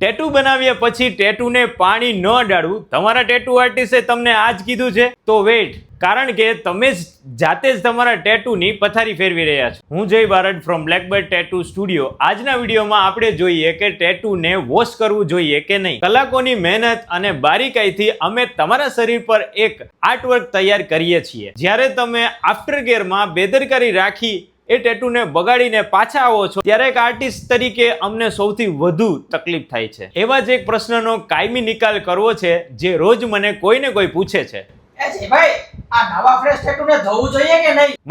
Tattoo બનાવ્યા પછી ટેટુને પાણી ન અડાડવું, તમારા ટેટુ આર્ટિસ્ટે તમને આ જ કીધું છે? તો વેઇટ, કારણ કે તમે જાતે જ તમારા ટેટુની પથારી ફેરવી રહ્યા છો. હું જય Barad from blackbird tattoo studio. આજના વિડીયોમાં આપણે જોઈએ કે ટેટુને વોશ કરવું જોઈએ કે નહીં. કલાકોની મહેનત અને બારીકાઈથી અમે તમારા શરીર પર એક આર્ટવર્ક તૈયાર કરીએ છીએ. જ્યારે તમે આફ્ટર કેરમાં બેદરકારી રાખી એ ટેટુને બગાડીને પાછા આવો છો, ત્યારે એક આર્ટિસ્ટ તરીકે અમને સૌથી વધુ તકલીફ થાય છે. એવા જ એક પ્રશ્નનો કાયમી નિકાલ કરવો છે જે રોજ મને કોઈને કોઈ પૂછે છે.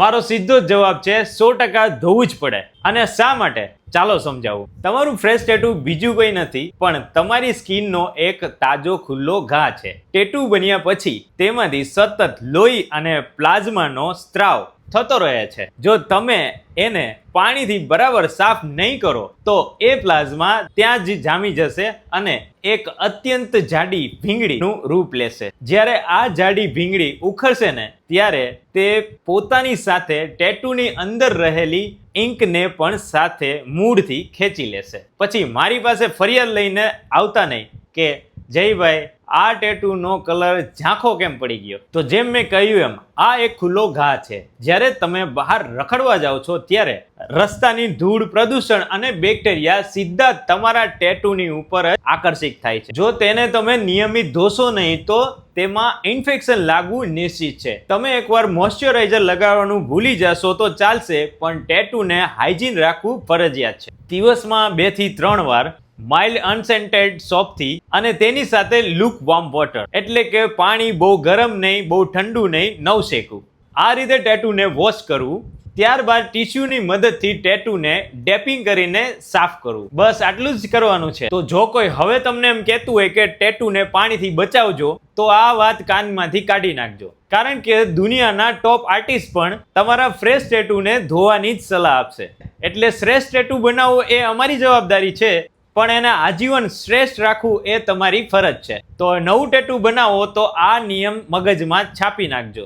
મારો સીધો જ જવાબ છે 100% ધોવું જ પડે. અને શા માટે? ચાલો સમજાવું. તમારું ફ્રેશ ટેટુ બીજું કંઈ નથી પણ તમારી સ્કિનનો એક તાજો ખુલ્લો ઘા છે. ટેટુ બન્યા પછી તેમાંથી સતત લોહી અને પ્લાઝમાનો સ્ત્રાવ થતો રહે છે. જો તમે એને પાણીથી બરાબર સાફ નહીં કરો તો એ પ્લાઝમા ત્યાં જ જામી જશે અને એક અત્યંત જાડી ભીંગડીનું રૂપ લેશે. જ્યારે આ જાડી ભીંગડી ઉખડશે ને ત્યારે તે પોતાની સાથે ટેટુની અંદર રહેલી ઇંકને પણ સાથે મૂળથી ખેંચી લેશે. પછી મારી પાસે ફરિયાદ લઈને આવતા નહીં કે જયભાઈ આ ટેટુનો કલર ઝાંખો કેમ પડી ગયો. તો જેમ મેં કહ્યું એમ આ એક ખુલ્લો ઘા છે. જ્યારે તમે બહાર રખડવા જાઓ છો ત્યારે રસ્તાની ધૂળ, પ્રદૂષણ અને બેક્ટેરિયા સીધા તમારા ટેટુની ઉપર જ આકર્ષિત થાય છે. જો તેને તમે નિયમિત ધોશો નહીં તો તેમાં ઇન્ફેક્શન લાગવું નિશ્ચિત છે. તમે એકવાર મોઇશ્ચરાઇઝર લગાવવાનું ભૂલી જશો તો ચાલશે, પણ ટેટુને હાઇજીન રાખવું ફરજિયાત છે. દિવસમાં 2 થી 3 વાર માઇલ્ડ અનસેન્ટેડ સોપથી અને તેની સાથે લુક વોર્મ વોટર, એટલે કે પાણી બહુ ગરમ નહીં બહુ ઠંડુ નહીં, નવશેકું. આ રીતે ટેટુને વોશ કરવું. ત્યારબાદ ટીશ્યુની મદદથી ટેટુને ડેપિંગ કરીને સાફ કરવું. બસ આટલું જ કરવાનું છે. તો જો કોઈ હવે તમને એમ કહેતું હોય કે ટેટુને પાણીથી બચાવજો તો આ વાત કાનમાંથી કાઢી નાખજો. કારણ કે દુનિયાના ટોપ આર્ટિસ્ટ પણ તમારા ફ્રેશ ટેટુને ધોવાની જ સલાહ આપશે. એટલે શ્રેષ્ઠ ટેટુ બનાવવો એ અમારી જવાબદારી છે, પણ એને આજીવન શ્રેષ્ઠ રાખવું એ તમારી ફરજ છે. તો નવું ટેટુ બનાવો તો આ નિયમ મગજમાં છાપી નાખજો.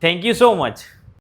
Thank you so much.